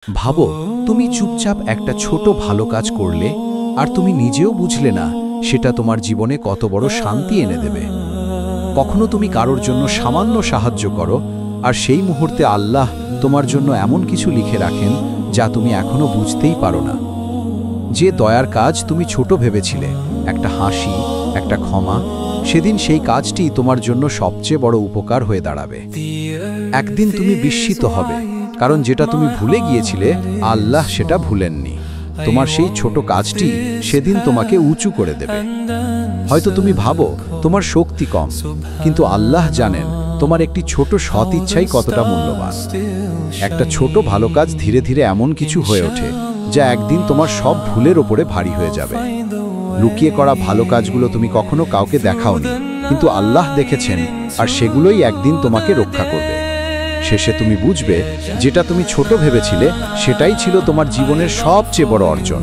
ভাবো, তুমি চুপচাপ একটা ছোট ভালো কাজ করলে আর তুমি নিজেও বুঝলে না সেটা তোমার জীবনে কত বড় শান্তি এনে দেবে। কখনো তুমি কারোর জন্য সামান্য সাহায্য করো আর সেই মুহূর্তে আল্লাহ তোমার জন্য এমন কিছু লিখে রাখেন যা তুমি এখনো বুঝতেই পারো না। যে দয়ার কাজ তুমি ছোট ভেবেছিলে, একটা হাসি, একটা ক্ষমা, সেদিন সেই কাজটি তোমার জন্য সবচেয়ে বড় উপকার হয়ে দাঁড়াবে। একদিন তুমি বিস্মিত হবে, কারণ যেটা তুমি ভুলে গিয়েছিলে আল্লাহ সেটা ভুলেননি। তোমার সেই ছোট কাজটি সেদিন তোমাকে উঁচু করে দেবে। হয়তো তুমি ভাবো তোমার শক্তি কম, কিন্তু আল্লাহ জানেন তোমার একটি ছোট সৎ ইচ্ছাই কতটা মূল্যবান। একটা ছোট ভালো কাজ ধীরে ধীরে এমন কিছু হয়ে ওঠে যা একদিন তোমার সব ভুলের ওপরে ভারী হয়ে যাবে। লুকিয়ে করা ভালো কাজগুলো তুমি কখনো কাউকে দেখাওনি, কিন্তু আল্লাহ দেখেছেন, আর সেগুলোই একদিন তোমাকে রক্ষা করবে। শেষে তুমি বুঝবে যেটা তুমি ছোট ভেবেছিলে সেটাই ছিল তোমার জীবনের সবচেয়ে বড় অর্জন।